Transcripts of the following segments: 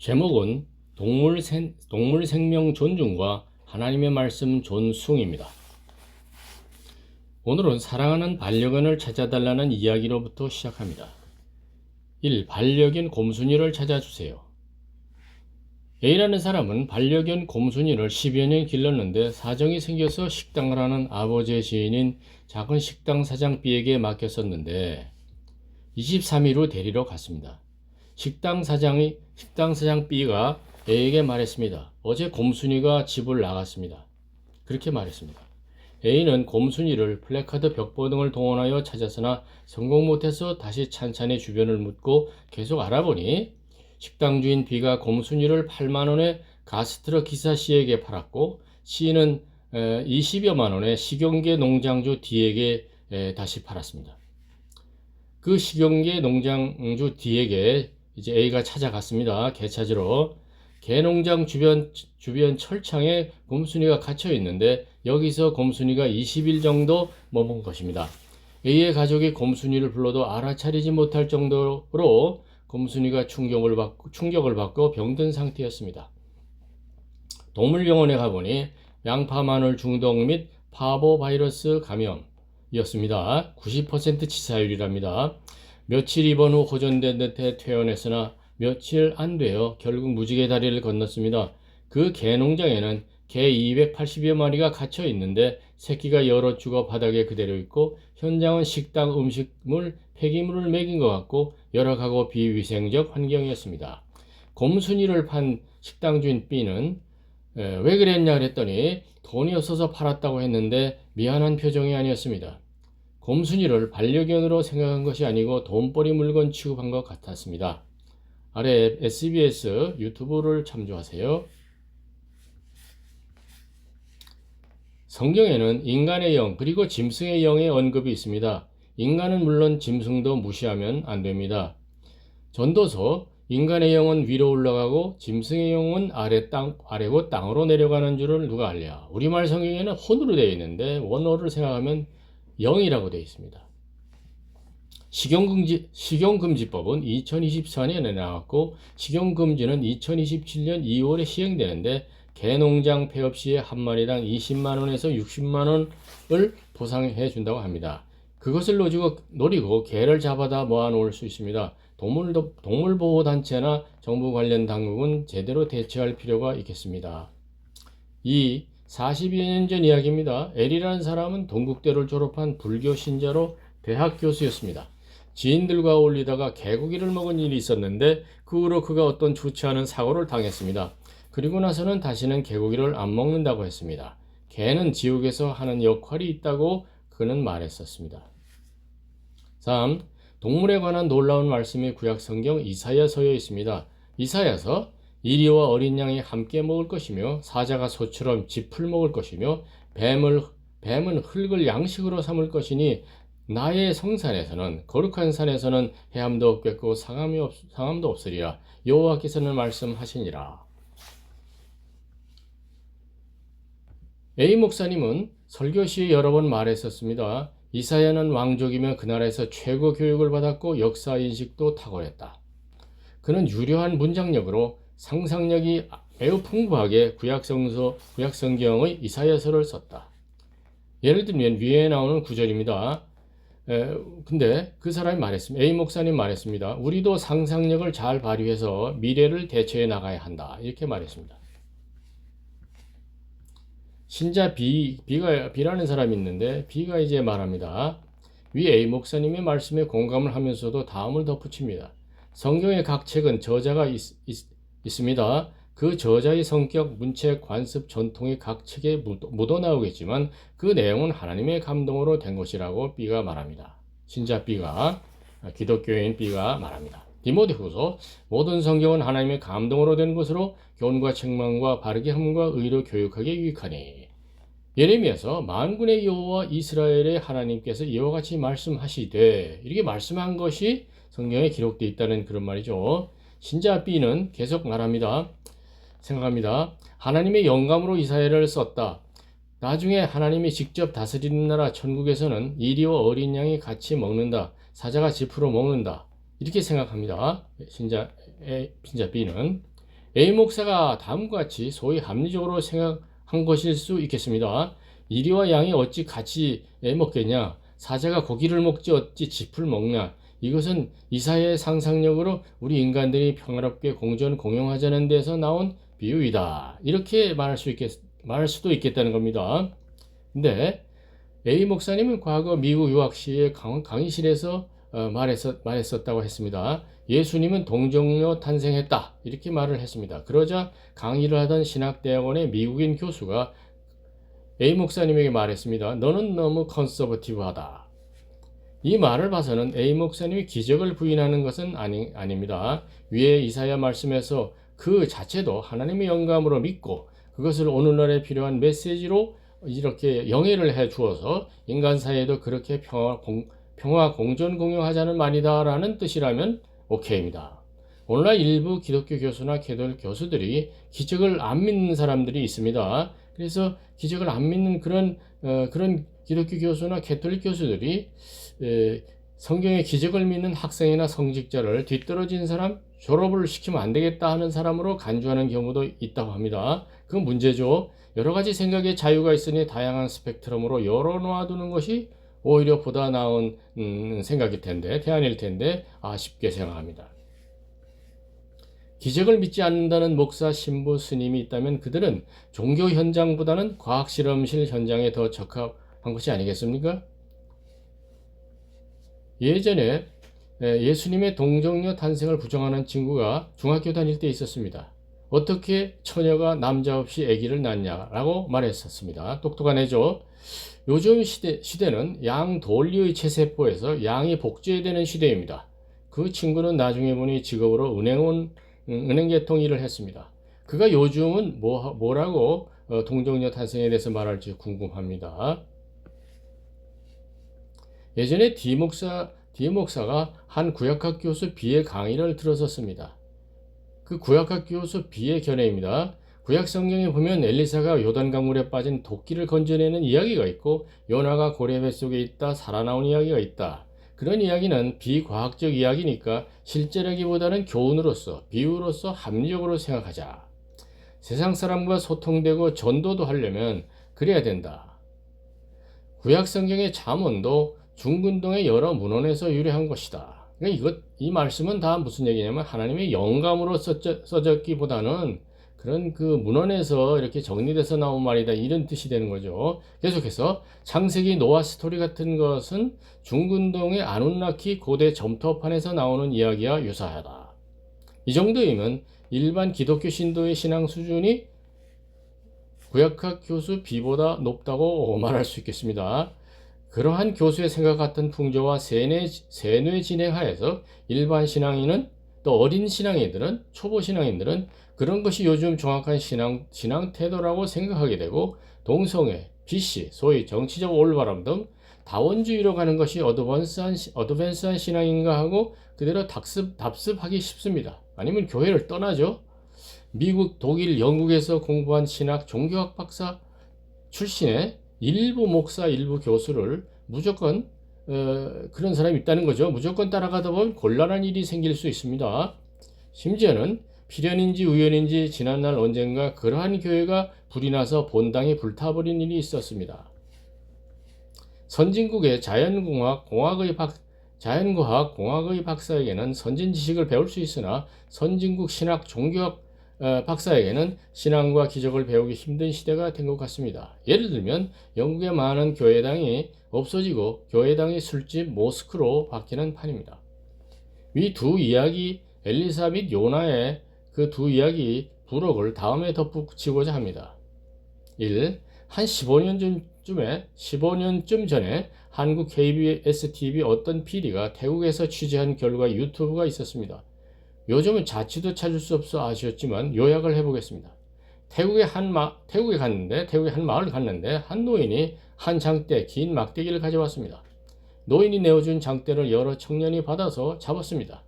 제목은 동물 생명 존중과 하나님의 말씀 존숭입니다. 오늘은 사랑하는 반려견을 찾아달라는 이야기로부터 시작합니다. 1. 반려견 곰순이를 찾아주세요. A라는 사람은 반려견 곰순이를 10여 년 길렀는데 사정이 생겨서 식당을 하는 아버지의 지인인 작은 식당 사장 B에게 맡겼었는데 23일 후 데리러 갔습니다. 식당 사장 B가 A에게 말했습니다. 어제 곰순이가 집을 나갔습니다. 그렇게 말했습니다. A는 곰순이를 플래카드 벽보 등을 동원하여 찾았으나 성공 못해서 다시 찬찬히 주변을 묻고 계속 알아보니 식당 주인 B가 곰순이를 8만 원에 가스트럭 기사 C에게 팔았고 C는 20여만 원에 식용계 농장주 D에게 다시 팔았습니다. 그 식용계 농장주 D에게 이제 A가 찾아갔습니다. 개 찾으러. 개 농장 주변 철창에 곰순이가 갇혀 있는데 여기서 곰순이가 20일 정도 머문 것입니다. A의 가족이 곰순이를 불러도 알아차리지 못할 정도로 곰순이가 충격을 받고 병든 상태였습니다. 동물병원에 가보니 양파 마늘 중독 및 파보 바이러스 감염이었습니다. 90% 치사율이랍니다. 며칠 입원 후 호전된 듯해 퇴원했으나 며칠 안 되어 결국 무지개 다리를 건넜습니다. 그 개 농장에는 개 280여 마리가 갇혀 있는데 새끼가 여러 죽어 바닥에 그대로 있고 현장은 식당 음식물 폐기물을 먹인 것 같고 열악하고 비위생적 환경이었습니다. 곰순이를 판 식당 주인 B는 왜 그랬냐 그랬더니 돈이 없어서 팔았다고 했는데 미안한 표정이 아니었습니다. 곰순이를 반려견으로 생각한 것이 아니고 돈벌이 물건 취급한 것 같았습니다. 아래 SBS 유튜브를 참조하세요. 성경에는 인간의 영 그리고 짐승의 영의 언급이 있습니다. 인간은 물론 짐승도 무시하면 안 됩니다. 전도서 인간의 영은 위로 올라가고 짐승의 영은 아래고 땅으로 내려가는 줄을 누가 알랴. 우리말 성경에는 혼으로 되어 있는데 원어를 생각하면 영이라고 되어 있습니다. 식용금지법은 2024년에 나왔고 식용금지는 2027년 2월에 시행되는데 개농장 폐업 시에 한 마리당 20만 원에서 60만 원을 보상해 준다고 합니다. 그것을 노리고 개를 잡아다 모아놓을 수 있습니다. 동물보호단체나 정부 관련 당국은 제대로 대처할 필요가 있겠습니다. 2. 40여 년 전 이야기입니다. L이라는 사람은 동국대를 졸업한 불교 신자로 대학 교수였습니다. 지인들과 어울리다가 개고기를 먹은 일이 있었는데 그 후로 그가 어떤 좋지 않은 사고를 당했습니다. 그리고 나서는 다시는 개고기를 안 먹는다고 했습니다. 개는 지옥에서 하는 역할이 있다고 그는 말했었습니다. 3. 동물에 관한 놀라운 말씀이 구약성경 이사야서에 있습니다. 이사야서 이리와 어린 양이 함께 먹을 것이며 사자가 소처럼 짚을 먹을 것이며 뱀은 흙을 양식으로 삼을 것이니 나의 성산에서는 거룩한 산에서는 해함도 없겠고 상함도 없으리라. 여호와께서는 말씀하시니라. A 목사님은 설교 시에 여러 번 말했었습니다. 이사야는 왕족이며 그 나라에서 최고 교육을 받았고 역사 인식도 탁월했다. 그는 유려한 문장력으로 상상력이 매우 풍부하게 구약성경의 이사야서를 썼다. 예를 들면 위에 나오는 구절입니다. 근데 그 사람이 말했습니다. A 목사님 말했습니다. 우리도 상상력을 잘 발휘해서 미래를 대처해 나가야 한다. 이렇게 말했습니다. 신자 B라는 사람이 있는데 B가 이제 말합니다. 위 A 목사님의 말씀에 공감을 하면서도 다음을 덧붙입니다. 성경의 각 책은 저자가 있습니다. 그 저자의 성격, 문책, 관습, 전통이 각 책에 묻어나오겠지만 그 내용은 하나님의 감동으로 된 것이라고 B가 말합니다. 신자 B가, 기독교인 B가 말합니다. 디모데후서 모든 성경은 하나님의 감동으로 된 것으로 교훈과 책망과 바르게 함과 의로 교육하게 유익하니. 예레미야서 만군의 여호와 이스라엘의 하나님께서 이와 같이 말씀하시되 이렇게 말씀한 것이 성경에 기록되어 있다는 그런 말이죠. 신자 B는 계속 말합니다. 생각합니다. 하나님의 영감으로 이사야를 썼다. 나중에 하나님이 직접 다스리는 나라 천국에서는 이리와 어린 양이 같이 먹는다. 사자가 짚으로 먹는다. 이렇게 생각합니다. 신자 B는 A 목사가 다음과 같이 소위 합리적으로 생각한 것일 수 있겠습니다. 이리와 양이 어찌 같이 먹겠냐? 사자가 고기를 먹지 어찌 짚을 먹냐? 이것은 이사야의 상상력으로 우리 인간들이 평화롭게 공존공용하자는 데서 나온 비유이다. 이렇게 말할 수도 있겠다는 겁니다. 근데 A 목사님은 과거 미국 유학 시에 강의실에서 말했었다고 했습니다. 예수님은 동정녀 탄생했다. 이렇게 말을 했습니다. 그러자 강의를 하던 신학대학원의 미국인 교수가 A 목사님에게 말했습니다. 너는 너무 컨서버티브하다. 이 말을 봐서는 A 목사님이 기적을 부인하는 것은 아닙니다. 위에 이사야 말씀에서 그 자체도 하나님의 영감으로 믿고 그것을 오늘날에 필요한 메시지로 이렇게 영해를 해 주어서 인간 사이에도 그렇게 평화 공존 공유하자는 말이다라는 뜻이라면 오케이입니다. 오늘날 일부 기독교 교수나 개돌 교수들이 기적을 안 믿는 사람들이 있습니다. 그래서 기적을 안 믿는 그런 기독교 교수나 개톨릭 교수들이 성경의 기적을 믿는 학생이나 성직자를 뒤떨어진 사람, 졸업을 시키면 안 되겠다 하는 사람으로 간주하는 경우도 있다고 합니다. 그건 문제죠. 여러 가지 생각의 자유가 있으니 다양한 스펙트럼으로 열어놓아두는 것이 오히려 보다 나은 생각일 텐데, 대안일 텐데 아쉽게 생각합니다. 기적을 믿지 않는다는 목사, 신부, 스님이 있다면 그들은 종교 현장보다는 과학실험실 현장에 더 적합한 것이 아니겠습니까? 예전에 예수님의 동정녀 탄생을 부정하는 친구가 중학교 다닐 때 있었습니다. 어떻게 처녀가 남자 없이 아기를 낳냐라고 말했었습니다. 똑똑한 애죠. 요즘 시대는 양 돌리의 체세포에서 양이 복제되는 시대입니다. 그 친구는 나중에 보니 직업으로 은행 계통 일을 했습니다. 그가 요즘은 뭐라고 동정녀 탄생에 대해서 말할지 궁금합니다. 예전에 D 목사가 한 구약학 교수 B의 강의를 들었었습니다. 그 구약학 교수 B의 견해입니다. 구약 성경에 보면 엘리사가 요단강 물에 빠진 도끼를 건져내는 이야기가 있고 요나가 고래 뱃속에 있다 살아나온 이야기가 있다. 그런 이야기는 비과학적 이야기니까 실제라기보다는 교훈으로서 비유로서 합리적으로 생각하자. 세상 사람과 소통되고 전도도 하려면 그래야 된다. 구약 성경의 잠언도 중근동의 여러 문헌에서 유래한 것이다. 그러니까 이 말씀은 다 무슨 얘기냐면 하나님의 영감으로 써졌기보다는 그런 그 문헌에서 이렇게 정리돼서 나온 말이다 이런 뜻이 되는 거죠. 계속해서 창세기 노아 스토리 같은 것은 중근동의 아눈나키 고대 점토판에서 나오는 이야기와 유사하다. 이 정도이면 일반 기독교 신도의 신앙 수준이 구약학 교수 B보다 높다고 말할 수 있겠습니다. 그러한 교수의 생각 같은 풍조와 세뇌 진행하에서 일반 신앙인은 또 어린 신앙인들은 초보 신앙인들은 그런 것이 요즘 정확한 신앙 태도라고 생각하게 되고 동성애, BC, 소위 정치적 올바람 등 다원주의로 가는 것이 어드밴스한 신앙인가 하고 그대로 답습하기 쉽습니다. 아니면 교회를 떠나죠. 미국, 독일, 영국에서 공부한 신학 종교학 박사 출신의 일부 목사, 일부 교수를 무조건 그런 사람이 있다는 거죠. 무조건 따라가다 보면 곤란한 일이 생길 수 있습니다. 심지어는 필연인지 우연인지 지난날 언젠가 그러한 교회가 불이 나서 본당이 불타버린 일이 있었습니다. 선진국의 자연과학 공학의 박사에게는 선진 지식을 배울 수 있으나 선진국 신학 종교학 박사에게는 신앙과 기적을 배우기 힘든 시대가 된 것 같습니다. 예를 들면 영국의 많은 교회당이 없어지고 교회당이 술집 모스크로 바뀌는 판입니다. 위 두 이야기 엘리사 및 요나의 그 두 이야기 부록을 다음에 덧붙이고자 합니다. 1. 한 15년쯤 전에 한국 KBS TV 어떤 PD가 태국에서 취재한 결과 유튜브가 있었습니다. 요즘은 자취도 찾을 수 없어 아쉬웠지만 요약을 해보겠습니다. 태국의 한 마을을 갔는데 한 노인이 한 장대 긴 막대기를 가져왔습니다. 노인이 내어준 장대를 여러 청년이 받아서 잡았습니다.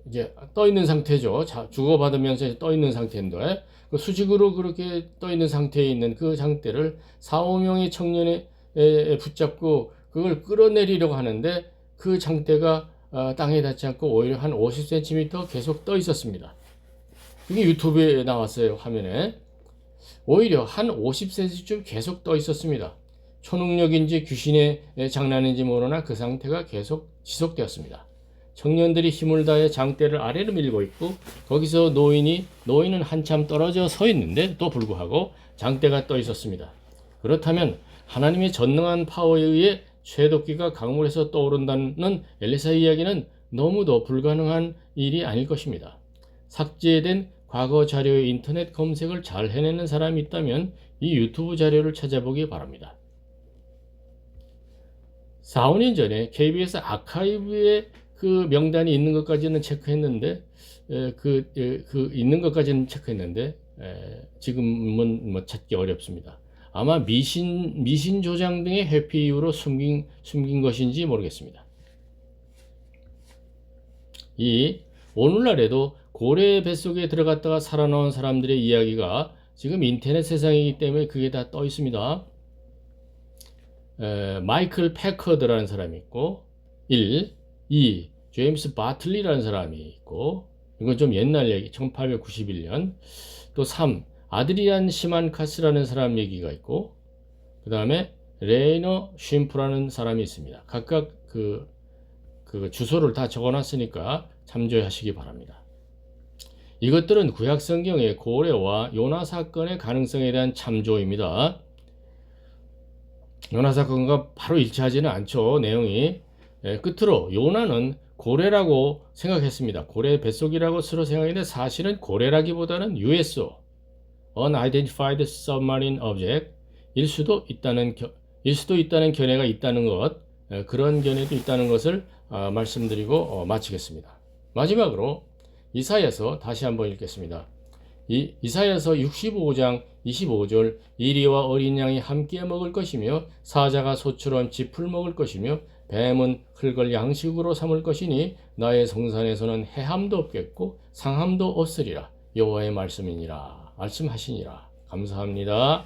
이제 떠 있는 상태죠. 주고받으면서 떠 있는 상태인데 그 수직으로 그렇게 떠 있는 상태에 있는 그 장대를 4, 5명의 청년이 붙잡고 그걸 끌어내리려고 하는데 그 장대가 땅에 닿지 않고 오히려 한 50cm 계속 떠 있었습니다. 이게 유튜브에 나왔어요. 화면에. 오히려 한 50cm쯤 계속 떠 있었습니다. 초능력인지 귀신의 장난인지 모르나 그 상태가 계속 지속되었습니다. 청년들이 힘을 다해 장대를 아래로 밀고 있고 거기서 노인은 한참 떨어져 서 있는데 또 불구하고 장대가 떠 있었습니다. 그렇다면 하나님의 전능한 파워에 의해 쇠도끼가 강물에서 떠오른다는 엘리사 이야기는 너무도 불가능한 일이 아닐 것입니다. 삭제된 과거 자료의 인터넷 검색을 잘 해내는 사람이 있다면 이 유튜브 자료를 찾아보기 바랍니다. 4, 5년 전에 KBS 아카이브에 그 명단이 있는 것까지는 체크했는데 있는 것까지는 체크했는데 지금은 뭐 찾기 어렵습니다. 아마 미신 조장 등의 회피 이후로 숨긴 것인지 모르겠습니다. 오늘날에도 고래 뱃속에 들어갔다가 살아나온 사람들의 이야기가 지금 인터넷 세상이기 때문에 그게 다 떠 있습니다. 마이클 패커드라는 사람이 있고 2. 제임스 바틀리라는 사람이 있고 이건 좀 옛날 얘기 1891년 또 3. 아드리안 시만카스라는 사람 얘기가 있고 그 다음에 레이너 쉼프라는 사람이 있습니다. 각각 그 주소를 다 적어놨으니까 참조하시기 바랍니다. 이것들은 구약 성경의 고레와 요나 사건의 가능성에 대한 참조입니다. 요나 사건과 바로 일치하지는 않죠. 내용이. 끝으로 요나는 고래라고 생각했습니다. 고래 뱃속이라고 스스로 생각했는데 사실은 고래라기보다는 USO, Unidentified Submarine Object 일 수도 있다는 견해가 있다는 것, 그런 견해도 있다는 것을 말씀드리고 마치겠습니다. 마지막으로 이사야서 다시 한번 읽겠습니다. 이사야서 65장 25절 이리와 어린 양이 함께 먹을 것이며 사자가 소처럼 짚을 먹을 것이며 뱀은 흙을 양식으로 삼을 것이니 나의 성산에서는 해함도 없겠고 상함도 없으리라. 여호와의 말씀이니라. 말씀하시니라. 감사합니다.